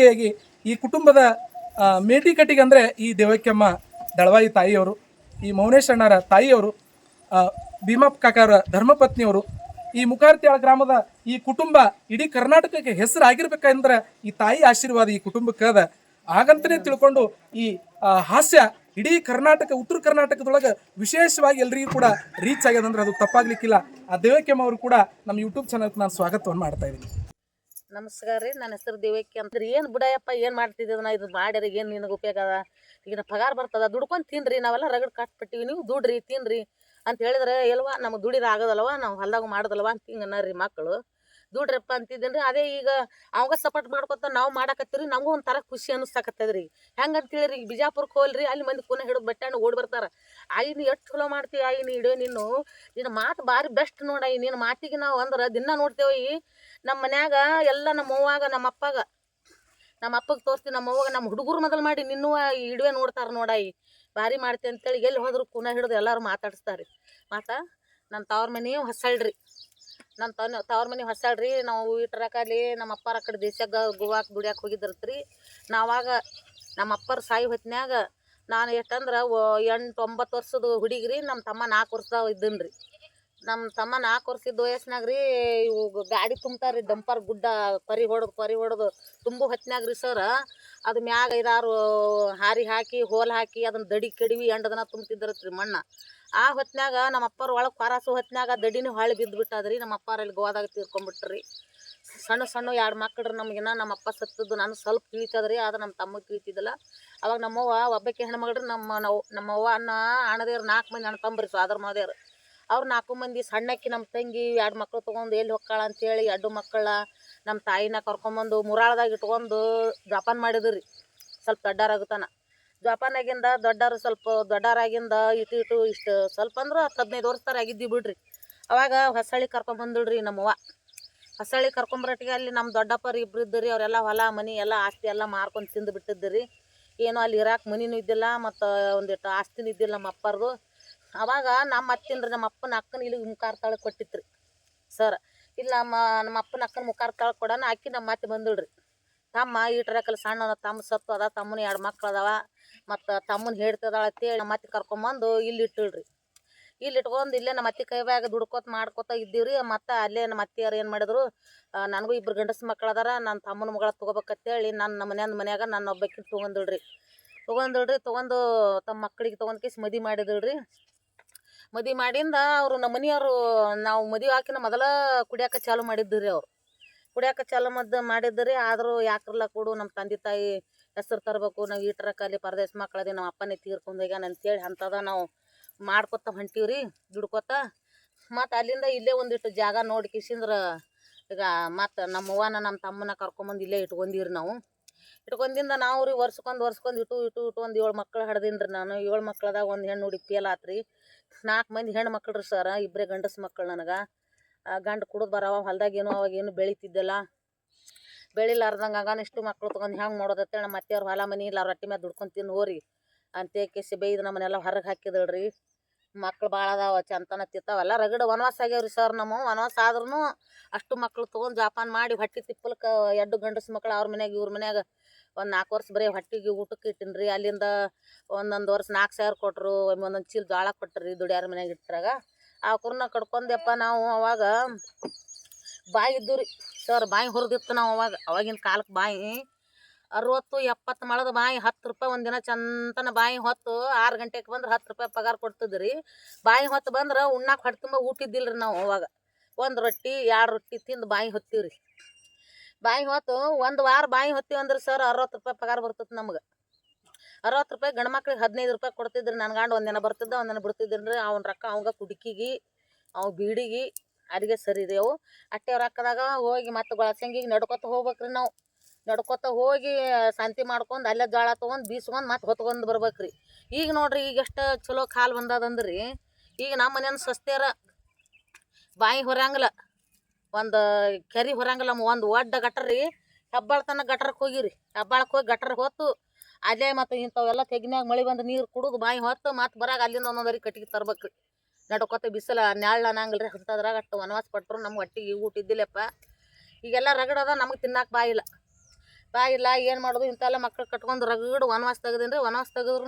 ಜೊತೆಯಾಗಿ ಈ ಕುಟುಂಬದ ಮೇಟಿಕಟ್ಟಿಗೆ ಅಂದರೆ ಈ ದೇವಕ್ಯಮ್ಮ ದಳವಾಯಿ ತಾಯಿಯವರು, ಈ ಮೌನೇಶ್ ಅಣ್ಣರ ತಾಯಿಯವರು, ಭೀಮಪ್ಪ ಕಾಕಾರ ಧರ್ಮಪತ್ನಿಯವರು, ಈ ಮುಖಾರ್ತಿಯಾಳ ಗ್ರಾಮದ ಈ ಕುಟುಂಬ ಇಡೀ ಕರ್ನಾಟಕಕ್ಕೆ ಹೆಸರಾಗಿರ್ಬೇಕಂದ್ರೆ ಈ ತಾಯಿ ಆಶೀರ್ವಾದ ಈ ಕುಟುಂಬಕ್ಕೆ ಅದ. ಹಾಗಂತಲೇ ತಿಳ್ಕೊಂಡು ಈ ಹಾಸ್ಯ ಇಡೀ ಕರ್ನಾಟಕ, ಉತ್ತರ ಕರ್ನಾಟಕದೊಳಗೆ ವಿಶೇಷವಾಗಿ ಎಲ್ರಿಗೂ ಕೂಡ ರೀಚ್ ಆಗ್ಯದಂದ್ರೆ ಅದು ತಪ್ಪಾಗ್ಲಿಕ್ಕಿಲ್ಲ. ಆ ದೇವಕ್ಯಮ್ಮ ಅವರು ಕೂಡ ನಮ್ಮ ಯೂಟ್ಯೂಬ್ ಚಾನಲ್ಗೆ ನಾನು ಸ್ವಾಗತವನ್ನು ಮಾಡ್ತಾ ಇದ್ದೀನಿ. ನಮಸ್ಕಾರ ರೀ, ನನ್ನ ಹೆಸರು ದೇವಕ್ಕಿ ಅಂತ. ಏನು ಬಿಡಯಪ್ಪ, ಏನು ಮಾಡ್ತಿದ್ದೀವಿ ನಾ, ಇದು ಮಾಡ್ಯಾರ ಏನು ನಿನಗೆ ಉಪಯೋಗ ಅದ, ಈಗ ಪಗಾರ ಬರ್ತದ, ದುಡ್ಕೊಂಡು ತಿನ್ರಿ, ನಾವೆಲ್ಲ ರಗಡ್ ಕಟ್ಬಿಟ್ಟಿವಿ, ನೀವು ದುಡ್ರಿ ತಿನ್ರಿ ಅಂತ ಹೇಳಿದ್ರೆ ಎಲ್ವಾ ನಮಗೆ ದುಡಿದ ಆಗೋದಲ್ವ, ನಾವು ಹೊಲ್ದಾಗ ಮಾಡೋದಲ್ವ ಅಂತ ಹಿಂಗೆ ಅನ್ನರಿ ಮಕ್ಕಳು. ದುಡ್ರಪ್ಪ ಅಂತಿದ್ದೇನೆ ರೀ. ಅದೇ ಈಗ ಅವಾಗ ಸಪೋರ್ಟ್ ಮಾಡ್ಕೊತ ನಾವು ಮಾಡಾಕತ್ತೀರಿ, ನಮಗೂ ಒಂಥರ ಖುಷಿ ಅನ್ನಿಸ್ತಕತ್ತದ್ರಿ. ಹೆಂಗೆ ಅಂತೇಳಿ ಈಗ ಬಿಜಾಪುರಕ್ಕೆ ಹೋಲ್ರಿ, ಅಲ್ಲಿ ಮಂದಿ ಕೂನ ಹಿಡಿದು ಬಟ್ಟೆಣ್ಣು ಓಡಿ ಬರ್ತಾರೆ. ಆಯಿ ನೀ ಎಷ್ಟು ಚಲೋ ಮಾಡ್ತೀವಿ, ಆಯಿ ನೀ ಇಡೋ ನಿನ್ನ ಮಾತು ಭಾರಿ ಬೆಸ್ಟ್ ನೋಡಾಯಿ, ನಿನ್ನ ಮಾತಿಗೆ ನಾವು ಅಂದ್ರೆ ದಿನ ನೋಡ್ತೇವೆ. ನಮ್ಮ ಮನ್ಯಾಗ ಎಲ್ಲ ನಮ್ಮ ಅವ್ವಾಗ ನಮ್ಮ ಅಪ್ಪಗೆ ತೋರಿಸ್ತೀವಿ, ನಮ್ಮ ಅವ್ವಾಗ ನಮ್ಮ ಹುಡುಗರು ಮೊದಲು ಮಾಡಿ ನಿನ್ನೂ ಇಡುವೆ ನೋಡ್ತಾರೆ ನೋಡಾಯಿ, ಭಾರಿ ಮಾಡ್ತಿ ಅಂತೇಳಿ ಎಲ್ಲಿ ಹೋದ್ರು ಕೂನ ಹಿಡಿದು ಎಲ್ಲರೂ ಮಾತಾಡಿಸ್ತಾರೆ. ನನ್ನ ತವ್ರ ಮನೆ ಹೊಸಳ್ರಿ, ನನ್ನ ತವ್ರ ಮನೆ ಹೊಸಳ್ರಿ. ನಾವು ಇಟ್ಟರಕಲ್ಲಿ ನಮ್ಮ ಅಪ್ಪಾರ ಕಡೆ ದೇಶಾಗ ಗೋವಾಕ್ಕೆ ದುಡಿಯಾಕೆ ಹೋಗಿದ್ರತ್ರಿ. ನಾವಾಗ ನಮ್ಮ ಅಪ್ಪರ ಸಾಯಿ ಹೊತ್ತಿನಾಗ ನಾನು ಎಷ್ಟಂದ್ರೆ 8-9 ವರ್ಷದ ಹುಡುಗಿರಿ, ನಮ್ಮ ತಮ್ಮ 4 ವರ್ಷದಾಗ ಇದ್ದೀನಿ ರೀ. ನಮ್ಮ ತಮ್ಮ 4 ವರ್ಷದ ವಯಸ್ಸಿನಾಗ ರೀ ಇವು ಗಾಡಿ ತುಂಬ್ತಾರೆ ರೀ, ಡಂಪರ್ ಗುಡ್ಡ ಪರಿ ಹೊಡೆದು ತುಂಬು ಹೊತ್ತಿನಾಗ ರೀ ಸರ್. ಅದು ಮ್ಯಾಗ 5-6 ಹಾರಿ ಹಾಕಿ ಹೋಲ್ ಹಾಕಿ ಅದನ್ನು ದಡಿ ಕಡಿವಿ ಎಂಡದನ ತುಂಬ್ತಿದ್ರತ್ರಿ ಮಣ್ಣ. ಆ ಹೊತ್ತಿನಾಗ ನಮ್ಮ ಅಪ್ಪರ ಒಳಗೆ ಪಾರಾಸು ಹೊತ್ತಿನಾಗ ದಡಿನೂ ಹೊಳ್ಳಿ ಬಿದ್ದುಬಿಟ್ಟದ್ರಿ. ನಮ್ಮ ಅಪ್ಪಾರಲ್ಲಿ ಗೋವಾದಾಗ ತೀರ್ಕೊಂಡ್ಬಿಟ್ರಿ. ಸಣ್ಣ 2 ಮಕ್ಕಳು ನಮಗಿನ್ನ. ನಮ್ಮ ಅಪ್ಪ ಸತ್ತದ್ದು ನಾನು ಸ್ವಲ್ಪ ತಿಳಿತದ್ರಿ, ಆದ್ರೆ ನಮ್ಮ ತಮ್ಮಗೆ ತಿಳಿತಿದ್ದಿಲ್ಲ. ಅವಾಗ ನಮ್ಮವ್ವ ಒಬ್ಬಕ್ಕೆ ಹೆಣ್ಮಗ್ರಿ. ನಮ್ಮವ್ವ ಅಣ್ಣದೇವ್ರು 4 ಮಂದಿ ಅಣ್ಣ ತಂಬ್ರಿ, ಸೋದರ ಮಾದೇವ್ರು. ಅವ್ರು 4 ಮಂದಿ. ಸಣ್ಣಕ್ಕಿ ನಮ್ಮ ತಂಗಿ 2 ಮಕ್ಳು ತೊಗೊಂಡು ಎಲ್ಲಿ ಹೊಕ್ಕಾಳ ಅಂತೇಳಿ 2 ಮಕ್ಕಳ ನಮ್ಮ ತಾಯಿನ ಕರ್ಕೊಂಬಂದು ಮುರಾಳದಾಗ ಇಟ್ಕೊಂಡು ಜೋಪಾನ ಮಾಡಿದ್ರು ರೀ, ಸ್ವಲ್ಪ ದೊಡ್ಡಾರಾಗುತ್ತಾನ. ಜೋಪಾನಾಗಿಂದ ದೊಡ್ಡರು ಸ್ವಲ್ಪ ದೊಡ್ಡರಾಗಿಂದ ಇಷ್ಟು ಸ್ವಲ್ಪ ಅಂದ್ರೆ 10-15 ವರ್ಷ ಥರ ಆಗಿದ್ದೀವಿ ಬಿಡ್ರಿ. ಅವಾಗ ಹೊಸಳ್ಳಿ ಕರ್ಕೊಂಬಂದಿಳ್ರಿ ನಮ್ಮವ್ವ. ಹೊಸಳ್ಳಿ ಕರ್ಕೊಂಬರಟ್ಟಿಗೆ ಅಲ್ಲಿ ನಮ್ಮ ದೊಡ್ಡಪ್ಪರು 2 ಇದ್ದರು. ಅವರೆಲ್ಲ ಹೊಲ ಮನೆ ಎಲ್ಲ ಆಸ್ತಿ ಎಲ್ಲ ಮಾರ್ಕೊಂಡು ತಿಂದು ಬಿಟ್ಟಿದ್ರಿ. ಏನೋ ಅಲ್ಲಿ ಇರಾಕೆ ಮನಿನೂ ಇದ್ದಿಲ್ಲ, ಮತ್ತು ಒಂದಿಟ್ಟು ಆಸ್ತಿನೂ ಇದ್ದಿಲ್ಲ ನಮ್ಮ ಅಪ್ಪರದು. ಅವಾಗ ನಮ್ಮ ಅತ್ತಿಂದ್ರಿ, ನಮ್ಮ ಅಪ್ಪನ ಅಕ್ಕನ ಇಲ್ಲಿ ಮುಖಾರ ತಾಳಕ್ಕೆ ಕೊಟ್ಟಿತ್ರಿ ಸರ್. ಇಲ್ಲ ನಮ್ಮ ಅಪ್ಪನ ಅಕ್ಕನ ಮುಖಾರ ತಾಳಕ್ಕೆ ಕೊಡೋಣ, ಅಕ್ಕಿ ನಮ್ಮ ಮತ್ತೆ ಬಂದಿಳ್ರಿ. ತಮ್ಮ ಇಟ್ರಕಲ್ಲಿ ಸಣ್ಣ ತಮ್ಮ ಸತ್ತು ಅದ, ತಮ್ಮನ 2 ಮಕ್ಳು ಅದಾವ, ಮತ್ತು ತಮ್ಮನ ಹೇಳ್ತದಾಳ ಅಂತೇಳಿ ನಮ್ಮ ಅತ್ತೆ ಕರ್ಕೊಂಬಂದು ಇಲ್ಲಿ ಇಟ್ಟಿಳ್ರಿ. ಇಲ್ಲಿ ಇಟ್ಕೊಂಡು ಇಲ್ಲೇ ನಮ್ಮ ಅತ್ತೆ ಕೈಯಾಗ ದುಡ್ಕೋತ ಮಾಡ್ಕೊತ ಇದ್ದೀವ್ರಿ. ಮತ್ತು ಅಲ್ಲೇ ನಮ್ಮ ಅತ್ತೆಯವ್ರು ಏನು ಮಾಡಿದ್ರು, ನನಗೂ 2 ಗಂಡಸು ಮಕ್ಳು ಅದಾರ, ನನ್ನ ತಮ್ಮನ ಮಗಳ ತೊಗೋಬೇಕಂತೇಳಿ ನಮ್ಮ ಮನ್ಯಾಗ ನನ್ನ ಒಬ್ಬಾಕಿ ತೊಗೊಂಡಿಳ್ರಿ. ತೊಗೊಂಡು ತಮ್ಮ ಮಕ್ಕಳಿಗೆ ತೊಗೊಂಡ್ಕೇಸಿ ಮದುವೆ ಮಾಡಿದಳ್ರಿ. ಮದುವೆ ಮಾಡಿಂದ ಅವರು ನಮ್ಮ ಮನೆಯವರು, ನಾವು ಮದುವೆ ಹಾಕಿನ ಮೊದಲ ಕುಡಿಯಾಕ ಚಾಲು ಮಾಡಿದ್ರಿ. ಅವ್ರು ಕುಡಿಯಾಕ ಚಾಲು ಮಾಡಿದ್ರಿ. ಆದರೂ ಯಾಕ್ರಲ್ಲ ಕೊಡು, ನಮ್ಮ ತಂದೆ ತಾಯಿ ಹೆಸರು ತರಬೇಕು, ನಾವು ಈಟರಕಲ್ಲಿ ಪರದೇಶ ಮಕ್ಕಳದಿ, ನಮ್ಮ ಅಪ್ಪನೇ ತೀರ್ಕೊಂಡು ಹೋಗ್ಯಾನ ಅಂತೇಳಿ ಅಂಥದ ನಾವು ಮಾಡ್ಕೊತ ಹೊಂಟೀವ್ರಿ ದುಡ್ಕೊತ. ಮತ್ತು ಅಲ್ಲಿಂದ ಇಲ್ಲೇ ಒಂದಿಟ್ಟು ಜಾಗ ನೋಡಿ ಕಿಸಿಂದ್ರ ಈಗ ಮತ್ತು ನಮ್ಮ ಅವ್ವನ ನಮ್ಮ ತಮ್ಮನ ಕರ್ಕೊಂಬಂದು ಇಲ್ಲೇ ಇಟ್ಕೊಂಡೀವ್ರಿ. ನಾವು ಇಟ್ಕೊಂಡಿಂದ ನಾವು ರೀ ವರ್ಷಕ್ಕೊಂದು ಇಟ್ಟು ಒಂದು 7 ಮಕ್ಳು ಹಡ್ದೀನಿ ರೀ ನಾನು. 7 ಮಕ್ಳದಾಗ ಒಂದು ಹೆಣ್ಣು ಹುಡುಗಿ ಫೇಲ್ ಆತ್ರಿ. 4 ಮಂದಿ ಹೆಣ್ಣು ಮಕ್ಳು ರೀ ಸರ, 2 ಗಂಡಸು ಮಕ್ಕಳು ನನಗೆ. ಗಂಡು ಕುಡಿದು ಬರವ, ಹೊಲ್ದಾಗೇನು ಅವಾಗೇನು ಬೆಳೀತಿದ್ದಿಲ್ಲ. ಬೆಳಿಲಾರ್ದಂಗೆ ಆಗಾನ ಇಷ್ಟು ಮಕ್ಳು ತೊಗೊಂಡು ಹೆಂಗೆ ಮಾಡೋದತ್ತೇಳಿ ನಮ್ಮ ಅತ್ತೆಯವ್ರು ಹೊಲ ಮನೆ ಇಲ್ಲ, ರೊಟ್ಟಿ ಮೇಲೆ ದುಡ್ಕೊಂಡು ತಿಂದು ಹೋರಿ ಅಂತೇಕೆಸಿ ಬೈದು ನಮ್ಮನ್ನೆಲ್ಲ ಹೊರಗೆ ಹಾಕಿದಳ್ರಿ. ಮಕ್ಳು ಭಾಳ ಅದಾವ, ಚಂತನ ತಿತ್ತಾವೆಲ್ಲ ರಗಡ ವನವಾಸ ಆಗ್ಯಾವ್ರಿ ಸರ್. ನಮ್ಮ ವನವಾಸ ಆದ್ರೂ ಅಷ್ಟು ಮಕ್ಳು ತೊಗೊಂಡು ಜೋಪಾನ ಮಾಡಿ ಹೊಟ್ಟೆ ತಿಪ್ಪಲಕ್ಕೆ 2 ಗಂಡಸು ಮಕ್ಳು ಅವ್ರ ಮನ್ಯಾಗ ಇವ್ರ ಮನ್ಯಾಗ ಒಂದು 4 ವರ್ಷ ಬರೀ ಹೊಟ್ಟಿಗೆ ಊಟಕ್ಕೆ ಇಟ್ಟಿನಿ ರೀ. ಅಲ್ಲಿಂದ ಒಂದೊಂದು ವರ್ಷ 4,000 ಕೊಟ್ಟರು, ಒಂದೊಂದು ಚೀಲ ಜೋಳ ಕೊಟ್ಟರು ದುಡ್ಯಾರ ಮನ್ಯಾಗ ಇಟ್ಟಾಗ. ಆ ಕುರ್ನ ಕಡ್ಕೊಂಡೆಪ್ಪ ನಾವು. ಅವಾಗ ಬಾಯಿ ಇದ್ದು ರೀ ಸರ್, ಬಾಯಿ ಹುರಿದಿತ್ತು ನಾವು ಅವಾಗಿನ ಕಾಲಕ್ಕೆ. ಬಾಯಿ 60-70 ಮೊಳದ ಬಾಯಿ, 10 ರೂಪಾಯಿ ಒಂದಿನ ಚಂತನ ಬಾಯಿ ಹೊತ್ತು 6 ಗಂಟೆಗೆ ಬಂದ್ರೆ 10 ರೂಪಾಯಿ ಪಗಾರ ಕೊಡ್ತಿದ್ರಿ. ಬಾಯಿ ಹೊತ್ತು ಬಂದ್ರೆ ಉಣ್ಣಾಕ ಹೊಟ್ಟೆ ತುಂಬ ಊಟಿದ್ದಿಲ್ಲ ರೀ ನಾವು. ಅವಾಗ 1 ರೊಟ್ಟಿ 2 ರೊಟ್ಟಿ ತಿಂದು ಬಾಯಿ ಹೊತ್ತೀವಿ ರೀ. ಬಾಯಿ ಹೊತ್ತು 1 ವಾರ ಬಾಯಿ ಹೊತ್ತೀವಿ ಅಂದ್ರೆ ಸರ್ 60 ರೂಪಾಯಿ ಪಗಾರ ಬರ್ತದೆ ನಮ್ಗೆ. 60 ರೂಪಾಯಿ ಗಂಡು ಮಕ್ಳಿಗೆ 15 ರೂಪಾಯಿ ಕೊಡ್ತಿದ್ರಿ. ನನ್ನ ಗಂಡ ಒಂದಿನ ಬರ್ತಿದ್ದ, ಒಂದಿನ ಬಿಡ್ತಿದ್ದೀನಿ ರೀ. ಅವ್ನ ರೊಕ್ಕ ಅವಂಗ ಕುಡುಕಿಗೆ, ಅವು ಬೀಡಿಗೆ ಅಡಿಗೆ ಸರಿ ರೀ. ಅವು ಅಟ್ಟೆ ರೊಕ್ಕದಾಗ ಹೋಗಿ ಮತ್ತು ಗೊಳಸಂಗಿಗೆ ನಡ್ಕೊತ ಹೋಗ್ಬೇಕ್ರಿ ನಾವು. ನಡ್ಕೊತ ಹೋಗಿ ಸಂತಿ ಮಾಡ್ಕೊಂಡು ಅಲ್ಲೇ ಜೋಳ ತೊಗೊಂಡು ಬೀಸ್ಕೊಂಡು ಮತ್ತೆ ಹೊತ್ಕೊಂಡು ಬರ್ಬೇಕ್ರಿ. ಈಗ ನೋಡ್ರಿ, ಈಗ ಎಷ್ಟು ಚಲೋ ಕಾಲು ಬಂದದಂದ್ರಿ. ಈಗ ನಮ್ಮ ಮನೇನ ಸಸ್ತ್ಯಾರ ಬಾಯಿ ಹೊರಂಗಿಲ್ಲ, ಒಂದು ಕೆರೆ ಹೊರಂಗಿಲ್ಲ. ಒಂದು ಒಡ್ಡ ಗಟ್ರ ರೀ, ಹೆಬ್ಬಾಳ ತನಕ ಗಟ್ರಕ್ಕೆ ಹೋಗಿರಿ. ಹೆಬ್ಬಾಳಕ್ಕೆ ಹೋಗಿ ಗಟ್ರ ಹೊತ್ತು ಅಲ್ಲೇ ಮತ್ತು ಇಂಥವೆಲ್ಲ ತೆಗಿನ್ಯಾಗ ಮಳೆ ಬಂದು ನೀರು ಕುಡಿದು ಬಾಯಿ ಹೊತ್ತು ಮತ್ತೆ ಬರಾಗ ಅಲ್ಲಿಂದ ಒಂದೊಂದರಿ ಕಟ್ಟಿಗೆ ತರ್ಬೇಕ್ರಿ. ನಡ್ಕೊತ ಬಿಸಿಲ ನೆರಳು ಅನ್ನಂಗಿಲ್ಲ ರೀ. ಅಂಥದ್ರಾಗ ಅಷ್ಟು ವನವಾಸ ಪಟ್ಟರು ನಮ್ಗೆ ಹೊಟ್ಟಿಗೆ ಊಟ ಇದ್ದಿಲ್ಲಪ್ಪ. ಈಗೆಲ್ಲ ರಗಡದ, ನಮಗೆ ತಿನ್ನಕ್ಕೆ ಬಾಯಿಲ್ಲ. ಬಾ ಇಲ್ಲ ಏನು ಮಾಡೋದು ಇಂಥೆಲ್ಲ ಮಕ್ಳು ಕಟ್ಕೊಂಡು ರಗಡು ವನವಾಸ ತೆಗ್ದೀನಿ ರೀ. ವನವಾಸ ತೆಗೆದ್ರೂ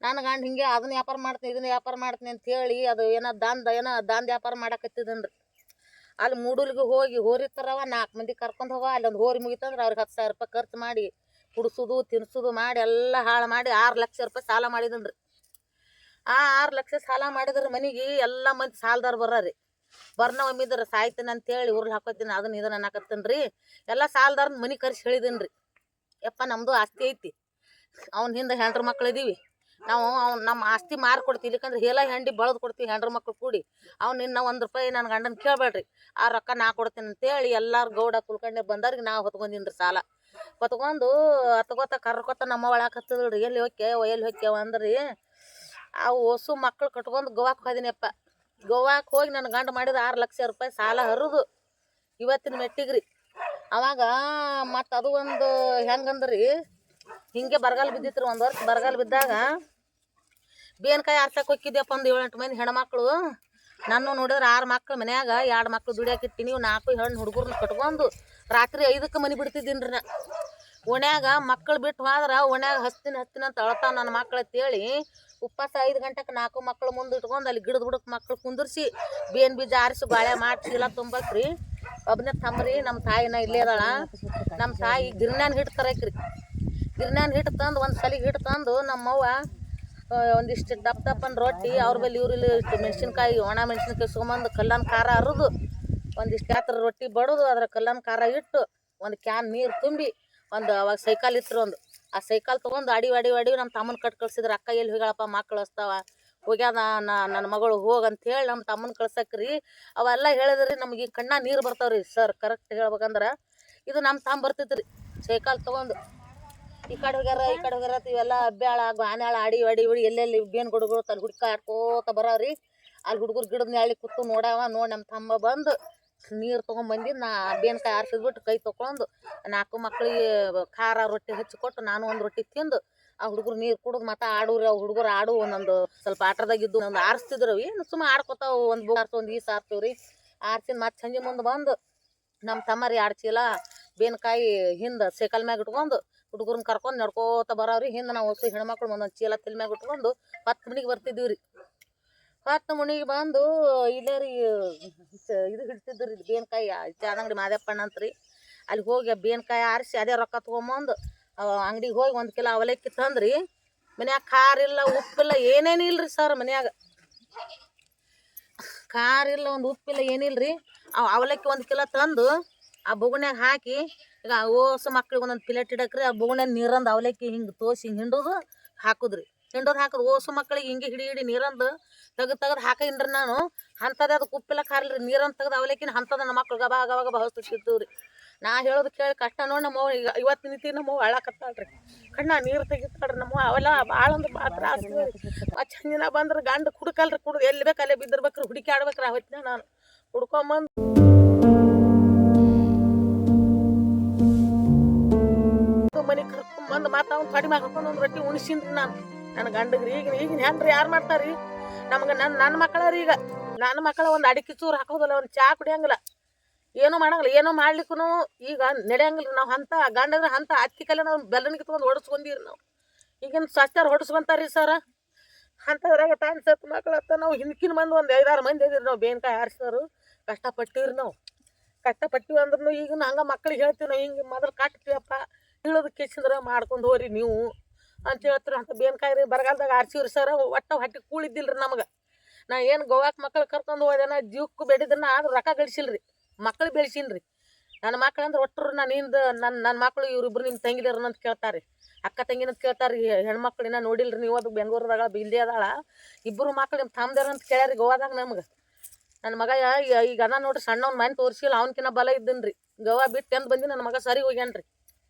ನಾನು ಗಂಡ ಹಿಂಗೆ ಅದನ್ನ ವ್ಯಾಪಾರ ಮಾಡ್ತೀನಿ ಇದನ್ನ ವ್ಯಾಪಾರ ಮಾಡ್ತೀನಿ ಅಂತೇಳಿ ಅದು ಏನೋ ದಾಂದ ವ್ಯಾಪಾರ ಮಾಡಕತ್ತಿದ್ದೀನಿ ರೀ. ಅಲ್ಲಿ ಮೂಡಲ್ಗೆ ಹೋಗಿ ಹೋರಿ ತರವ 4 ಮಂದಿ ಕರ್ಕೊಂಡು ಹೋಗ ಅಲ್ಲಿ ಒಂದು ಹೋರಿ ಮುಗಿತಂದ್ರೆ ಅವ್ರಿಗೆ 10,000 ರೂಪಾಯಿ ಖರ್ಚು ಮಾಡಿ ಕುಡಿಸೋದು ತಿನ್ಸೋದು ಮಾಡಿ ಎಲ್ಲ ಹಾಳು ಮಾಡಿ 6 ಲಕ್ಷ ರೂಪಾಯಿ ಸಾಲ ಮಾಡಿದೀನಿ ರೀ. ಆ 6 ಲಕ್ಷ ಸಾಲ ಮಾಡಿದ್ರೆ ಮನೆಗೆ ಎಲ್ಲ ಮಂದಿ ಸಾಲದಾರ ಬರ್ರಿ. ಬರ್ನ ಒಮ್ಮಿದ್ರೆ ಸಾಯ್ತೀನಿ ಅಂತೇಳಿ ಉರ್ಲ್ ಹಾಕೋತೀನಿ ಅದನ್ನ ಇದನ್ನ ಅನ್ನಕತ್ತೀನಿ ರೀ. ಎಲ್ಲ ಸಾಲದಾರನ ಮನೆ ಕರ್ಸಿ ಹೇಳಿದೀನಿ ರೀ. ಯಪ್ಪ ನಮ್ಮದು ಆಸ್ತಿ ಐತಿ, ಅವ್ನ ಹಿಂದೆ ಹೆಂಡ್ರು ಮಕ್ಳು ಇದೀವಿ, ನಾವು ನಮ್ಮ ಆಸ್ತಿ ಮಾರಿ ಕೊಡ್ತೀವಿ, ಇಲ್ಲಿಕಂದ್ರೆ ಹೇಲ ಹೆಂಡಿ ಬಳದು ಕೊಡ್ತೀವಿ ಹೆಂಡ್ರು ಮಕ್ಳು ಕೂಡಿ. ಅವ್ನು ಇನ್ನು 1 ರೂಪಾಯಿ ನನ್ನ ಗಂಡನ ಕೇಳಬೇಡ್ರಿ, ಆ ರೊಕ್ಕ ನಾ ಕೊಡ್ತೀನಿ ಅಂತೇಳಿ ಎಲ್ಲರೂ ಗೌಡ ಕುಲ್ಕಂಡೆ ಬಂದವ್ರಿಗೆ ನಾವು ಹೊತ್ಕೊಂದಿನಿ ರೀ ಸಾಲ. ಹೊತ್ಕೊಂಡು ಹತ್ಕೋತ ಕರ್ಕೋತ ನಮ್ಮ ಒಳಗೆ ಎಲ್ಲಿ ಹೊಕ್ಯವ ಅಂದ್ರಿ. ಅವು ಹೊಸು ಮಕ್ಳು ಕಟ್ಕೊಂಡು ಗೋವಾಕ್ಕೆ ಹೋದಿನಪ್ಪ. ಗೋವಾಕ್ಕೆ ಹೋಗಿ ನನ್ನ ಗಂಡ ಮಾಡಿದ 6 ಲಕ್ಷ ರೂಪಾಯಿ ಸಾಲ ಹರಿದು ಇವತ್ತಿನ ಮೆಟ್ಟಿಗ್ರಿ. ಅವಾಗ ಮತ್ತು ಅದು ಒಂದು ಹೆಂಗಂದ್ರಿ, ಹಿಂಗೆ ಬರಗಾಲ ಬಿದ್ದಿತ್ತು ರೀ. 1 ವರ್ಷ ಬರಗಾಲ ಬಿದ್ದಾಗ ಬೇನ್ಕಾಯಿ ಆರ್ಸಕ್ಕೆ ಹೋಗಿದ್ದೆಪ್ಪ ಒಂದು 7-8 ಮಂದಿ ಹೆಣ್ಮಕ್ಳು. ನಾನು ನೋಡಿದ್ರೆ 6 ಮಕ್ಳು ಮನ್ಯಾಗ 2 ಮಕ್ಳು ದುಡಿಯಾಕಿಟ್ಟಿನಿ. 4 ಹೆಣ್ಣು ಹುಡುಗರನ್ನ ಕಟ್ಕೊಂಡು ರಾತ್ರಿ 5ಕ್ಕೆ ಮನೆ ಬಿಡ್ತಿದ್ದೀನಿ ರೀ ನಾ. ಓಣ್ಯಾಗ ಮಕ್ಳು ಬಿಟ್ಟು ಹೋದ್ರೆ ಓಣ್ಯಾಗ ಹಸ್ತೀನಿ ಅಂತ ಅಳ್ತಾವ ನನ್ನ ಮಕ್ಳು ಅಂತೇಳಿ ಉಪವಾಸ 5 ಗಂಟೆಗೆ 4 ಮಕ್ಳು ಮುಂದೆ ಇಟ್ಕೊಂಡು ಅಲ್ಲಿ ಗಿಡದ ಬುಡಕ್ಕೆ ಮಕ್ಳು ಕುಂದಿರ್ಸಿ ಬೇನ್ ಬೀಜ ಆರಿಸಿ ಬಾಳೆ ಮಾಡಿ ಚೀಲ ತುಂಬಕ್ರಿ. ಒಬ್ಬನೇ ತಮ್ಮರಿ ನಮ್ಮ ತಾಯಿನ ಇಲ್ಲೇ ಅದಾಳ. ನಮ್ಮ ತಾಯಿ ಗಿರ್ನ್ಯಾನ ಹಿಟ್ಟು ತರಕ್ರಿ. ಗಿರ್ನ್ಯಾನ ಹಿಟ್ಟು ತಂದು ಒಂದು ಸಲಿಗೆ ಹಿಟ್ಟು ತಂದು ನಮ್ಮವ್ವ ಒಂದಿಷ್ಟು ದಪ್ಪನ ರೊಟ್ಟಿ ಅವ್ರ ಮೇಲೆ ಇವ್ರಲ್ಲಿ ಇಷ್ಟು ಮೆಣಸಿನ್ಕಾಯಿ ಒಣ ಮೆಣಸಿನ್ಕಾಯಿ ಸುಗಂದು ಕಲ್ಲನ್ ಖಾರ ಹರಿದು ಒಂದಿಷ್ಟು ಹತ್ರ ರೊಟ್ಟಿ ಬಡದು ಅದ್ರ ಕಲ್ಲನ್ ಖಾರ ಇಟ್ಟು ಒಂದು ಕ್ಯಾನ್ ನೀರು ತುಂಬಿ ಅವಾಗ ಸೈಕಲ್ ಇತ್ತು ಒಂದು, ಆ ಸೈಕಲ್ ತೊಗೊಂಡು ಅಡಿ ನಮ್ಮ ತಮ್ಮನ ಕಳ್ಸಿದ್ರು. ಅಕ್ಕ ಎಲ್ಲಿ ಹೋಗ್ಯಾಳಪ್ಪ ಮಕ್ಳು ಹಸ್ತಾವ ಹೋಗ್ಯಾದ ನನ್ನ ಮಗಳು ಹೋಗಂತೇಳಿ ನಮ್ಮ ತಮ್ಮನ ಕಳ್ಸಕ್ರಿ. ಅವೆಲ್ಲ ಹೇಳಿದ್ರಿ ನಮಗೆ ಕಣ್ಣ ನೀರು ಬರ್ತಾವ್ರಿ ಸರ್. ಕರೆಕ್ಟ್ ಹೇಳ್ಬೇಕಂದ್ರೆ ಇದು ನಮ್ಮ ತಮ್ಮ ಬರ್ತಿತ್ತು ರೀ ಸೈಕಲ್ ತೊಗೊಂಡು. ಈ ಕಡೆ ಹೋಗ್ಯಾರ ಇವೆಲ್ಲ ಅಬ್ಬ್ಯಾಳ ಗಾನ್ಯಾಳ ಆಡಿ ಎಲ್ಲೆಲ್ಲಿ ಬೇನ್ ಗುಡುಗಳು ತಲೆ ಹುಡ್ಕ ಆಡ್ಕೋತ ಬರೋರಿ. ಅಲ್ಲಿ ಹುಡುಗರು ಗಿಡದ ನೆಳ್ಳಿ ಕೂತು ನೋಡವ ನೋಡಿ ನಮ್ಮ ತಮ್ಮ ಬಂದು ನೀರು ತೊಗೊಂಬಂದು ನಾ ಬೇನ್ಕಾಯಿ ಆರಿಸಿದ್ಬಿಟ್ಟು ಕೈ ತೊಗೊಂಡು 4 ಮಕ್ಳಿಗೆ ಖಾರ ರೊಟ್ಟಿ ಹಚ್ಚಿಕೊಟ್ಟು ನಾನು ಒಂದು ರೊಟ್ಟಿ ತಿಂದು ಆ ಹುಡುಗರು ನೀರು ಕುಡಿದು ಮತ್ತೆ ಆಡೂರಿ. ಅವು ಹುಡುಗರು ಆಡು ಒಂದೊಂದು ಸ್ವಲ್ಪ ಆಟದಾಗಿದ್ದು ಒಂದು ಆರಿಸ್ತಿದ್ರು. ಏನು ಸುಮ್ಮ ಆಡ್ಕೊತಾವ ಒಂದು ಬೂ ಆರಿಸು ಒಂದು ಈಸ ಆರ್ತೀವಿ ರೀ. ಆರ್ಸಿನ ಮತ್ತೆ ಸಂಜೆ ಮುಂದೆ ಬಂದು ನಮ್ಮ ತಮ್ಮರಿ 2 ಚೀಲ ಬೇನ್ಕಾಯಿ ಹಿಂದೆ ಸೈಕಲ್ ಮ್ಯಾಗ ಇಟ್ಕೊಂಡು ಹುಡುಗರನ್ನ ಕರ್ಕೊಂಡು ನಡ್ಕೋತ ಬರೋರಿ. ಹಿಂದೆ ನಾವು ಹೊಸ ಹೆಣ್ಮಕ್ಳು ಒಂದೊಂದು ಚೀಲ ತಲೆ ಮ್ಯಾಗ ಇಟ್ಕೊಂಡು 10 ಮಣಿಗೆ ಬರ್ತಿದ್ದೀವಿ ರೀ. 10 ಮಣಿಗೆ ಬಂದು ಇಲ್ಲೇ ರೀ ಇದು ಹಿಡ್ತಿದ್ರು ರೀ ಬೇನ್ಕಾಯಿ ಚಾದಂಗಡಿ ಮಾದೇಪ್ಪಣ್ಣ ಅಂತ ರೀ. ಅಲ್ಲಿ ಹೋಗಿ ಬೇನ್ಕಾಯಿ ಆರಿಸಿ ಅದೇ ರೊಕ್ಕ ತೊಗೊಂಬಂದು ಅಂಗಡಿಗೆ ಹೋಗಿ 1 ಕಿಲೋ ಅವಲಕ್ಕಿ ತಂದ್ರಿ. ಮನ್ಯಾಗ ಖಾರ ಇಲ್ಲ ಉಪ್ಪಿಲ್ಲ ಏನೇನು ಇಲ್ರಿ ಸರ್. ಮನ್ಯಾಗ ಖಾರ ಇಲ್ಲ ಒಂದು ಉಪ್ಪಿಲ್ಲ ಏನಿಲ್ರಿ. ಅವಲಕ್ಕಿ 1 ಕಿಲೋ ತಂದು ಆ ಬುಗುಣ್ಯಾಗ ಹಾಕಿ ಈಗ ಓಸು ಮಕ್ಳಿಗೆ ಒಂದೊಂದು ಪ್ಲೇಟ್ ಇಡಕ್ರಿ. ಆ ಬುಗುಣ್ಯಾಗ ನೀರಂದು ಅವಲಕ್ಕಿ ಹಿಂಗೆ ತೋಸಿ ಹಿಂಗೆ ಹಿಂಡೋದು ಹಾಕುದ್ರಿ. ಹಾಕೋದು ಓಸು ಮಕ್ಳಿಗೆ ಹಿಂಗೆ ಹಿಡಿ ನೀರಂದು ತೆಗೆದು ಹಾಕಿನ್ರಿ ನಾನು. ಅಂಥದ್ದು ಅದಕ್ಕೆ ಉಪ್ಪಿಲ್ಲ ಖಾರ ಇಲ್ರಿ. ನೀರನ್ನು ತೆಗೆದು ಅವಲಕ್ಕಿನ ಅಂಥದ್ದು ನನ್ನ ಮಕ್ಳು ಗಬಾಗ ಹೊಸ್ತಿರ್ತೀವಿ ರೀ. ನಾ ಹೇಳೋದು ಕೇಳಿ ಕಷ್ಟ ನೋಡಿ ನಮ್ಮವ್ವ ಈಗ ಇವತ್ತು ನಿಂತಿ ನಮ್ಮವ್ವ ಅಳಕತ್ತಾಳ್ರಿ. ಕಣ್ಣ ನೀರು ತೆಗಿತಾಳ್ರಿ ನಮ್ಮವ್ವ. ಅವೆಲ್ಲ ಭಾಳ ಅಂದ್ರೆ ಭಾಳ ತ್ರಾಸ ಆ ಚಂದಿನ ಬಂದ್ರೆ ಗಂಡ ಕುಡ್ಕಲ್ರಿ. ಕುಡ್ದು ಎಲ್ಲಿ ಬೇಕು ಅಲ್ಲೇ ಬಿದ್ದಿರ್ಬೇಕ್ರಿ. ಹುಡುಕಿ ಆಡ್ಬೇಕ್ರಿ. ಆ ಹೊತ್ತಿನ ನಾನು ಹುಡ್ಕೊಂಬಂದು ಮನೆ ಕರ್ಕೊಂಬಂದು ಮತ್ತೆ ಅವ್ನು ಕಡಿಮೆ ಹಾಕೊಂಡು ಒಂದು ರೊಟ್ಟಿ ಉಣಿಸಿನ್ರಿ ನಾನು ನನ್ನ ಗಂಡಗ್ರಿ. ಈಗಿನ ಹೆಂಡ್ರಿ ಯಾರು ಮಾಡ್ತಾರ್ರಿ ನಮ್ಗೆ? ನನ್ನ ಮಕ್ಕಳ ರೀ. ಈಗ ನನ್ನ ಮಕ್ಕಳ ಒಂದು ಅಡಿಕೆ ಚೂರು ಹಾಕೋದಿಲ್ಲ, ಒಂದು ಚಹಾ ಕುಡಿಯಂಗಿಲ್ಲ, ಏನೂ ಮಾಡಂಗಿಲ್ಲ. ಏನೋ ಮಾಡ್ಲಿಕ್ಕೂ ಈಗ ನಡೆಯಂಗಿಲ್ಲ. ನಾವು ಅಂಥ ಗಂಡಂದ್ರೆ ಅಂಥ ಅತ್ತಿ ಕಲೆ ನಾವು ಬೆಲ್ಲನಿಗೆ ತೊಗೊಂಡು ಹೊಡೆಸ್ಕೊಂಡೀರಿ. ನಾವು ಈಗಿನ ಸ್ವಚ್ಛರು ಹೊಡೆಸ್ಕೊಂತಾರ್ರಿ ಸರ. ಅಂಥದ್ರಾಗ ತಾನು ಸತ್ತು ಮಕ್ಳು ಅಂತ ನಾವು ಹಿಂದ್ಕಿನ ಮಂದಿ ಒಂದು 5-6 ಮಂದಿ ಇದೀರಿ ನಾವು ಬೇನ್ಕಾಯಿ ಆರಿಸೋರು. ಕಷ್ಟಪಟ್ಟಿವ್ರಿ ನಾವು. ಕಷ್ಟಪಟ್ಟಿವಿ ಅಂದ್ರೂ ಈಗಿನ ಹಂಗೆ ಮಕ್ಳಿಗೆ ಹೇಳ್ತೀವಿ ನಾವು ಹಿಂಗೆ ಮೊದಲು ಕಟ್ತೀವಪ್ಪ ಇಳೋದು ಕಿಸಿದ್ರೆ ಮಾಡ್ಕೊಂಡು ಹೋಗ್ರಿ ನೀವು ಅಂತ ಹೇಳ್ತೀರಿ. ಅಂತ ಬೇನ್ಕಾಯಿ ರೀ ಬರಗಾಲದಾಗ ಆರಿಸಿವ್ರಿ ಸರ್. ಒಟ್ಟು ಹೊಟ್ಟೆ ಕೂಳಿದ್ದಿಲ್ಲ ರೀ ನಮಗೆ. ನಾ ಏನು ಗೋವಾಕ್ಕೆ ಮಕ್ಳು ಕರ್ಕೊಂಡು ಹೋದೇನ ಜೀವಕ್ಕೂ ಬೆಳೆದನ್ನ ಆದ್ರೂ ರೊಕ್ಕ ಗಳಿಸಿಲ್ರಿ. ಮಕ್ಳು ಬೆಳೆಸೀನಿ. ನನ್ನ ಮಕ್ಳು ಅಂದ್ರೆ ಒಟ್ಟರು ನನ್ನ ಮಕ್ಕಳು ಇವ್ರಿಬ್ರು ನಿಮ್ಮ ತಂಗಿದಾರನ ಅಂತ ಕೇಳ್ತಾರೆ. ಅಕ್ಕ ತಂಗಿನ ಅಂತ ಕೇಳ್ತಾರೆ. ಹೆಣ್ಮಕ್ಳಿನ ನೋಡಿಲ್ರಿ ನೀವು. ಅದು ಬೆಂಗಳೂರದಾಗ ಬಿಲ್ದಿ ಅದಾಳ. 2 ಮಕ್ಳು ನಿಮ್ಮ ತಮ್ಮದಾರ ಅಂತ ಕೇಳ್ಯಾರಿ ಗೋವಾದಾಗ ನಮ್ಗೆ. ನನ್ನ ಮಗ ಈಗ ಅದ ನೋಡ್ರಿ ಸಣ್ಣವ್ನ ಮನೆ ತೋರಿಸಿಲ್ಲ. ಅವ್ನಕಿನ್ನ ಬಲ ಇದ್ದನ್ ರೀ. ಗೋವಾ ಬಿಟ್ಟು ಎಂದು ಬಂದು ನನ್ನ ಮಗ ಸರಿ ಹೋಗ್ಯಾನ್ರಿ.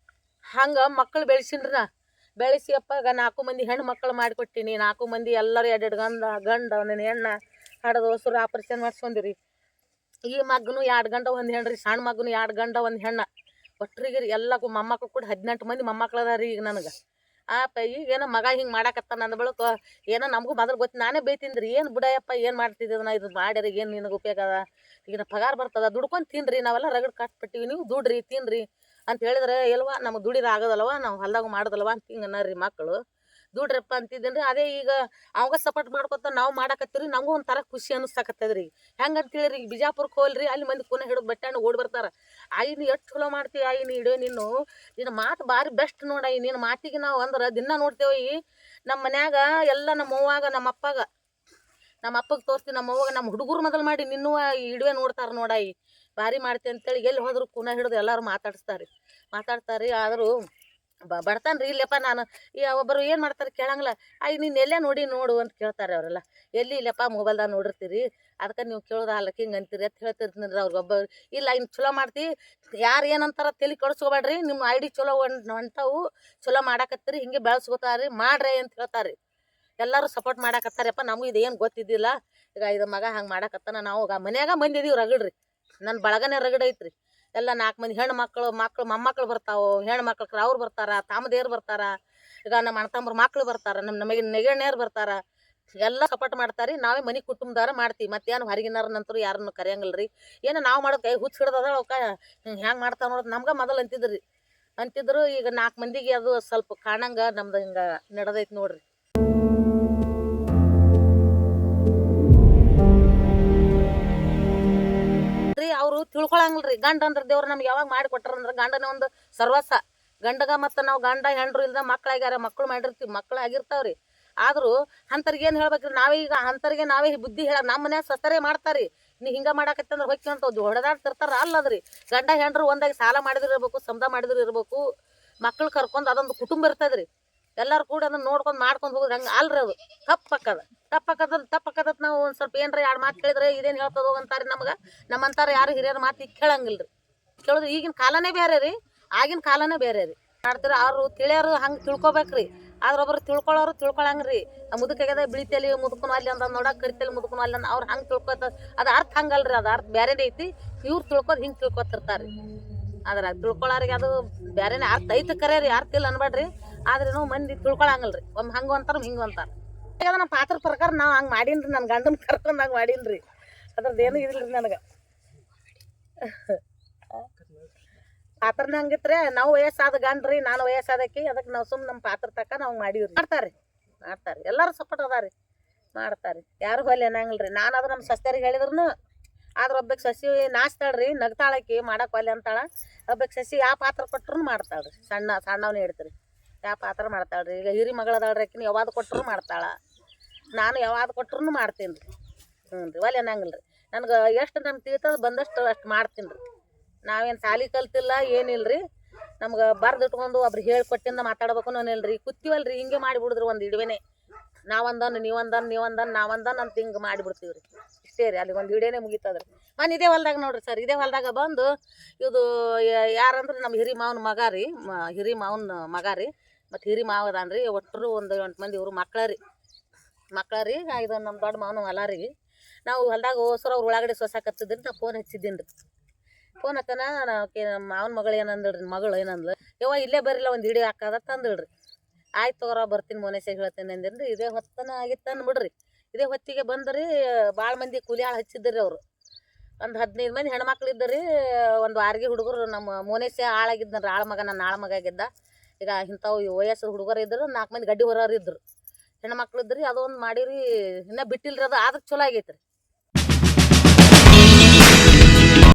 ಹಂಗೆ ಮಕ್ಳು ಬೆಳೆಸೀನಿ ನಾ. ಬೆಳೆಸಿಯಪ್ಪ ಈಗ 4 ಮಂದಿ ಹೆಣ್ಣು ಮಕ್ಕಳು ಮಾಡಿಕೊಟ್ಟೀನಿ. 4 ಮಂದಿ ಎಲ್ಲರೂ 2 ಗಂಡ ನನ್ನ ಹೆಣ್ಣು ಹಡದು ಹೊಸರು ಆಪ್ರೇಷನ್ ಮಾಡಿಸ್ಕೊಂಡಿರಿ. ಈ ಮಗನು 2 ಗಂಡ 1 ಹೆಣ್ಣು ರೀ. ಸಣ್ಣ ಮಗನು 2 ಗಂಡ 1 ಹೆಣ್ಣು. ಒಟ್ಟರಿಗೆ ರೀ ಎಲ್ಲ ಮೊಮ್ಮಕ್ಳು ಕೂಡ 18 ಮಂದಿ ಮೊಮ್ಮಕ್ಳು ಅದ ರೀ ಈಗ ನನಗೆ. ಈಗೇನೋ ಮಗ ಹಿಂಗೆ ಮಾಡಾಕತ್ತಾನ ಅಂದ ಬಳಕ ಏನೋ ನಮಗೂ ಮೊದಲು ಗೊತ್ತು. ನಾನೇ ಬೈತೀನಿ ರೀ, ಏನು ಬಿಡಯಪ್ಪ ಏನು ಮಾಡ್ತಿದ್ದೀವಿ ನಾ, ಇದು ಮಾಡ್ಯಾರ ಏನು ನಿನಗೆ ಉಪಯೋಗ ಅದ, ಈಗ ಪಗಾರ ಬರ್ತದ ದುಡ್ಕೊಂಡು ತಿನ್ನಿರಿ. ನಾವೆಲ್ಲ ರಗಡ್ ಕಟ್ಬಿಟ್ಟಿವಿ, ನೀವು ದುಡ್ರಿ ತಿನ್ನಿರಿ ಅಂತ ಹೇಳಿದ್ರೆ ಎಲ್ವಾ ನಮಗೆ ದುಡಿದ ಆಗೋದಲ್ವ ನಾವು ಹೊಲ್ದಾಗ ಮಾಡೋದಲ್ವ ಅಂತ ಹಿಂಗೆ ಅನ್ನರಿ ಮಕ್ಕಳು. ದುಡ್ರಪ್ಪ ಅಂತಿದ್ದೇನ್ರಿ. ಅದೇ ಈಗ ಅವಾಗ ಸಪೋರ್ಟ್ ಮಾಡ್ಕೊತ ನಾವು ಮಾಡಾಕತ್ತೀರಿ, ನಮಗೂ ಒಂಥರ ಖುಷಿ ಅನಿಸ್ತಕತ್ತದ್ರಿ. ಹೆಂಗಂತ ಹೇಳಿರಿ, ಈಗ ಬಿಜಾಪುರಕ್ಕೆ ಹೋಲ್ರಿ, ಅಲ್ಲಿ ಮಂದಿ ಕೂನ ಹಿಡಿದು ಬಟ್ಟೆ ಓಡಿ ಬರ್ತಾರ. ಆಯಿ ನೀ ಎಷ್ಟು ಚಲೋ ಮಾಡ್ತೀವಿ, ಆಯಿ ನೀ ಇಡೋ ನಿನ್ನ ಮಾತು ಭಾರಿ ಬೆಸ್ಟ್ ನೋಡಾಯಿ, ನಿನ್ನ ಮಾತಿಗೆ ನಾವು ಅಂದ್ರೆ ದಿನ ನೋಡ್ತೇವೆ. ನಮ್ಮ ಮನ್ಯಾಗ ಎಲ್ಲ ನಮ್ಮ ಅವ್ವಾಗ ನಮ್ಮ ಅಪ್ಪಗೆ ತೋರಿಸ್ತೀವಿ, ನಮ್ಮ ಅವ್ವಾಗ ನಮ್ಮ ಹುಡುಗರು ಮೊದಲು ಮಾಡಿ ನಿನ್ನೂ ಇಡುವೆ ನೋಡ್ತಾರೆ ನೋಡಾಯಿ, ಭಾರಿ ಮಾಡ್ತೀವಿ ಅಂತೇಳಿ ಎಲ್ಲಿ ಹೋದ್ರು ಕೂನ ಹಿಡಿದು ಎಲ್ಲರೂ ಮಾತಾಡ್ತಾರೆ. ಆದರೂ ಬಡ್ತಾನ್ರಿ ಇಲ್ಲಪ್ಪ. ನಾನು ಒಬ್ಬರು ಏನು ಮಾಡ್ತಾರೆ ಕೇಳಂಗಿಲ್ಲ, ನೀನು ಎಲ್ಲೇ ನೋಡು ಅಂತ ಕೇಳ್ತಾರೆ ಅವರೆಲ್ಲ. ಎಲ್ಲಿ ಇಲ್ಲಪ್ಪ ಮೊಬೈಲ್ದಾಗ ನೋಡಿರ್ತೀರಿ, ಅದಕ್ಕೆ ನೀವು ಕೇಳೋದು ಅಲ್ಲಕ್ಕೆ ಹಿಂಗೆ ಅಂತೀರಿ ಅಂತ ಹೇಳ್ತಿರ್ತೀನಿ ರೀ ಅವ್ರಿಗೊಬ್ಬರು. ಇಲ್ಲ ಇನ್ನು ಚಲೋ ಮಾಡ್ತೀವಿ, ಯಾರು ಏನಂತಾರ ತಲೆ ಕೆಡಿಸ್ಕೋಬೇಡ್ರಿ, ನಿಮ್ಮ ಐಡಿ ಚಲೋ ಹೊಂಟವು, ಚಲೋ ಮಾಡಾಕತ್ತೀರಿ, ಹಿಂಗೆ ಬೆಳೆಸ್ಕೋತಾರಿ ಮಾಡ್ರಿ ಅಂತ ಹೇಳ್ತಾರೆ. ಎಲ್ಲರೂ ಸಪೋರ್ಟ್ ಮಾಡಾಕತ್ತಾರಪ್ಪ. ನಮಗೂ ಇದೇನು ಗೊತ್ತಿದ್ದಿಲ್ಲ. ಈಗ ಇದು ಮಗ ಹಂಗೆ ಮಾಡಾಕತ್ತಾನ. ನಾವು ಮನ್ಯಾಗ ಬಂದಿದ್ದೀವಿ ರಗಡ್ರಿ, ನನ್ನ ಬಳಗನೇ ರಗಡ್ ಐತ್ರಿ. ಎಲ್ಲ 4 ಮಂದಿ ಹೆಣ್ಣು ಮಕ್ಕಳು ಮೊಮ್ಮಕ್ಕಳು ಬರ್ತಾವೆ, ಹೆಣ್ಣು ಮಕ್ಳು ಅವ್ರು ಬರ್ತಾರ, ತಾಮದೇರು ಬರ್ತಾರ, ಈಗ ನಮ್ಮ ಅಣ್ಣ ತಮ್ಮರು ಮಕ್ಳು ಬರ್ತಾರ, ನಮಗೆ ನೆಗಣ್ಣಿಯರು ಬರ್ತಾರ, ಎಲ್ಲ ಸಪೋರ್ಟ್ ಮಾಡ್ತಾರೆ. ನಾವೇ ಮನೆ ಕುಟುಂಬದವ್ರ ಮಾಡ್ತೀವಿ, ಮತ್ತೇನು ಹೊರಗಿನಾರ ನಂತರ ಯಾರನ್ನು ಕರೆಯಂಗಿಲ್ಲ ರೀ. ಏನೋ ನಾವು ಮಾಡೋದು ಕೈ ಹುಚ್ಚ ಹಿಡ್ದದ ಅವಕ್ಕೆ ಹೆಂಗೆ ಮಾಡ್ತಾವ ನೋಡೋದು ನಮ್ಗೆ ಮೊದಲು ಅಂತಿದ್ರು. ಈಗ 4 ಮಂದಿಗೆ ಅದು ಸ್ವಲ್ಪ ಕಾಣಂಗೆ ನಮ್ದು ಹಿಂಗೆ ನಡೆದೈತಿ ನೋಡ್ರಿ. ಅವರು ತಿಳ್ಕೊಳಂಗಿಲ್ರಿ. ಗಂಡ ಅಂದ್ರೆ ದೇವ್ರು ನಮ್ಗೆ ಯಾವಾಗ ಮಾಡಿ ಕೊಟ್ಟಾರಂದ್ರೆ ಗಂಡನ ಒಂದು ಸರ್ವಸ್ವ. ಗಂಡಗ ಮತ್ತು ನಾವು ಗಂಡ ಹೆಂಡ್ರು ಇಲ್ದ ಮಕ್ಳಾಗ್ಯಾರ, ಮಕ್ಳು ಮಾಡಿರ್ತೀವಿ, ಮಕ್ಳು ಆಗಿರ್ತಾವ್ರಿ. ಆದರೂ ಅಂಥವ್ರಿಗೆ ಏನು ಹೇಳ್ಬೇಕ್ರಿ, ನಾವೀಗ ಅಂಥವ್ರಿಗೆ ನಾವೇ ಬುದ್ಧಿ ಹೇಳ. ನಮ್ಮ ಮನ್ಯಾಗ ಸಸ್ತರೇ ಮಾಡ್ತಾರೆ, ನೀ ಹಿಂಗೆ ಮಾಡಾಕತ್ತಂದ್ರೆ ಹೊಕ್ಕಂತ ಹೊಡೆದಾಡ್ತಿರ್ತಾರ ಅಲ್ಲದ್ರಿ. ಗಂಡ ಹೆಂಡ್ರು ಒಂದಾಗಿ ಸಾಲ ಮಾಡಿದ್ರು ಇರ್ಬೇಕು, ಸಮದ ಮಾಡಿದ್ರು ಇರ್ಬೇಕು, ಮಕ್ಳು ಕರ್ಕೊಂಡು ಅದೊಂದು ಕುಟುಂಬ ಇರ್ತದ್ರಿ. ಎಲ್ಲರೂ ಕೂಡ ಅದನ್ನ ನೋಡ್ಕೊಂಡು ಮಾಡ್ಕೊಂಡು ಹೋಗೋದು ಹಂಗೆ ಅಲ್ರಿ. ಅದು ತಪ್ಪಕ್ಕದ ನಾವು ಒಂದು ಸ್ವಲ್ಪ ಏನ್ರ 2 ಮಾತು ಕೇಳಿದ್ರೆ ಇದೇನು ಹೇಳ್ತದೋ ಅಂತಾರೆ ನಮ್ಗೆ. ನಮ್ಮಂತಾರ ಯಾರು ಹಿರಿಯರ ಮಾತು ಈಗ ಕೇಳಂಗಿಲ್ಲ ರೀ. ಕೇಳಿದ್ರೆ ಈಗಿನ ಕಾಲನೇ ಬೇರೆ ರೀ, ಆಗಿನ ಕಾಲನೇ ಬೇರೆ ರೀ. ಮಾಡ್ತಾರೆ ಅವರು ತಿಳಿಯೋರು ಹಂಗೆ ತಿಳ್ಕೊಬೇಕ್ರಿ. ಆದ್ರೆ ಒಬ್ಬರು ತಿಳ್ಕೊಳ್ಳೋರು ತಿಳ್ಕೊಳಂಗ್ರಿ. ಮುದುಕಾಗ್ಯದ ಬಿಳಿತೇಲಿ ಮುದುಕನು ಅಲ್ಲಿ ಅಂತ ನೋಡಕ್ಕೆ ಕರಿತೇಲಿ ಮುದುಕನು ಅಲ್ಲಿ ಅಂತ ಅವ್ರು ಹಂಗೆ ತಿಳ್ಕೊತ ಅದು ಅರ್ಥ ಹಂಗಲ್ರಿ. ಅದು ಅರ್ಥ ಬೇರೆನೇ ಐತಿ. ಇವ್ರು ತಿಳ್ಕೊದು ಹಿಂಗೆ ತಿಳ್ಕೊತಿರ್ತಾರೆ. ಆದ್ರೆ ತಿಳ್ಕೊಳ್ಳೋರಿಗೆ ಅದು ಬೇರೆನೇ ಅರ್ಥ ಐತಿ, ಕರೆ ರೀ, ಅರ್ಥ ಇಲ್ಲ ಅನ್ಬೇಡ್ರಿ. ಆದ್ರೂ ಮಂದಿ ತಿಳ್ಕೊಳಂಗಲ್ರಿ. ಒಮ್ಮೆ ಹಂಗೆ ಅಂತಾರೆ ಹಿಂಗೆ ಅಂತಾರೆ. ನಮ್ಮ ಪಾತ್ರ ಪ್ರಕಾರ ನಾವು ಹಂಗೆ ಮಾಡೀನಿ ರೀ. ನನ್ನ ಗಂಡನ ಕರ್ಕೊಂಡು ಹಂಗೆ ಮಾಡೀನಿ ರೀ. ಅದ್ರದ್ದು ಏನೂ ಇದಿಲ್ಲ ರೀ ನನಗೆ. ಪಾತ್ರನ ಹಂಗಿತ್ರೆ. ನಾವು ವಯಸ್ಸಾದ ಗಂಡ್ರಿ, ನಾನು ವಯಸ್ಸಾದಕ್ಕೆ, ಅದಕ್ಕೆ ನಾವು ಸುಮ್ಮನೆ ನಮ್ಮ ಪಾತ್ರ ತಕ್ಕ ನಾವು ಮಾಡೀವ್ರಿ. ಮಾಡ್ತಾರೆ ಎಲ್ಲರೂ ಸಪೋರ್ಟ್ ಅದ ರೀ, ಮಾಡ್ತಾರೆ. ಯಾರು ಹೊಲಿ ಅನ್ನಂಗಿಲ್ಲ ರೀ. ನಾನು ಅದು ನಮ್ಮ ಸಸ್ಯರಿಗೆ ಹೇಳಿದ್ರು. ಆದ್ರೆ ಒಬ್ಬಕ್ಕೆ ಸಸಿ ನಾಚ್ತಾಳ್ರಿ, ನಗ್ತಾಳಕ್ಕೆ ಮಾಡಕ್ಕೆ ಹೊಲಿ ಅಂತಾಳ. ಒಬ್ಬಕ್ಕೆ ಸಸಿ ಯಾವ ಪಾತ್ರ ಕೊಟ್ಟರು ಮಾಡ್ತಾಳ್ರಿ. ಸಣ್ಣವನ್ನ ಹೇಳ್ತೀರಿ ಯಾವ ಪಾತ್ರ ಮಾಡ್ತಾಳ್ರಿ. ಈಗ ಹಿರಿ ಮಗಳದಾಳ್ರಿ, ಆಕಿನ ಯಾವಾಗ ಕೊಟ್ಟರು ಮಾಡ್ತಾಳ. ನಾನು ಯಾವಾಗ ಕೊಟ್ಟರು ಮಾಡ್ತೀನಿ ರೀ. ರೀ ಒಲೆ ಅನ್ನಂಗಿಲ್ಲ ರೀ. ನನಗೆ ಎಷ್ಟು ನಮ್ಗೆ ತಿಳಿತದ ಬಂದಷ್ಟು ಅಷ್ಟು ಮಾಡ್ತೀನಿ ರೀ. ನಾವೇನು ಸಾಲಿ ಕಲ್ತಿಲ್ಲ ಏನಿಲ್ಲ ರೀ. ನಮ್ಗೆ ಬರ್ದು ಇಟ್ಕೊಂಡು ಒಬ್ರು ಹೇಳ್ಕೊಟ್ಟಿಂದ ಮಾತಾಡ್ಬೇಕು ಅನ್ನೋನಿಲ್ಲ ರೀ. ಕೂತೀವಲ್ರಿ ಹಿಂಗೆ ಮಾಡಿಬಿಡಿದ್ರು ಒಂದು ಇಡುವೆನೇ. ನಾವಂದನ್ ನಾವಂದನ್ ಅಂತ ಹಿಂಗೆ ಮಾಡಿಬಿಡ್ತೀವಿ ರೀ. ಇಷ್ಟೇ ರೀ, ಅಲ್ಲಿ ಒಂದು ಇಡೇನೆ ಮುಗಿತದ್ರಿ. ಇದೇ ಹೊಲ್ದಾಗ ನೋಡ್ರಿ ಸರ್, ಇದೇ ಹೊಲ್ದಾಗ ಬಂದು ಇದು ಯಾರಂದ್ರೆ ನಮ್ಮ ಹಿರಿ ಮಾವನ ಮಗ ರೀ. ಮತ್ತು ಹಿರಿ ಮಾವದಾನ್ರಿ. ಒಟ್ಟರು ಒಂದು 8 ಮಂದಿ ಇವರು ಮಕ್ಳ ರೀ. ಇದು ನಮ್ಮ ದೊಡ್ಡ ಮಾವನ ಹೊಲ ರೀ. ನಾವು ಹೊಲ್ದಾಗ ಹೋಸರು ಅವ್ರು ಒಳಗಡೆ ಸೊಸಾಕತ್ತಿದ್ರಿ. ನಾ ಫೋನ್ ಹಚ್ಚಿದ್ದೀನಿ ರೀ. ಫೋನ್ ಹತ್ತನ ನಮ್ಮ ಮಾವನ ಮಗಳು ಏನಂದ್ಲು, ಯವ್ವ ಇಲ್ಲೇ ಬರಿಲ್ಲ ಒಂದು ಹಿಡಿ ಹಾಕದ ತಂದಳ್ರಿ. ಆಯ್ತು ತಗೋರ ಬರ್ತೀನಿ ಮೋನೇಶಾಗ ಹೇಳ್ತೀನಿ ಅಂದೇನ್ರಿ. ಇದೇ ಹೊತ್ತನ ಆಗಿತ್ತು ಅಂದ್ಬಿಡ್ರಿ. ಇದೇ ಹೊತ್ತಿಗೆ ಬಂದ್ರಿ. ಭಾಳ ಮಂದಿ ಕೂಲಿ ಆಳು ಹಚ್ಚಿದ್ರಿ ಅವರು. ಒಂದು 15 ಮಂದಿ ಹೆಣ್ಮಕ್ಳು ಇದ್ದರಿ. ಒಂದು ಆರ್ಗಿ ಹುಡುಗರು ನಮ್ಮ ಮೋನೇಶ ಆಳಾಗಿದ್ನರಿ. ನನ್ನ ಆಳ ಮಗ ಆಗಿದ್ದ. ಈಗ ಇಂಥವು ವಯಸ್ಸು ಹುಡುಗರು ಇದ್ರು. 4 ಮಂದಿ ಗಡ್ಡಿ ಹೊರೋರು ಇದ್ರು, ಹೆಣ್ಮಕ್ಳು ಇದ್ರಿ. ಅದೊಂದು ಮಾಡಿರಿ. ಇನ್ನೂ ಬಿಟ್ಟಿಲ್ರಿ. ಅದು ಆದ್ರೆ ಚಲೋ ಆಗೈತೆ ರೀ.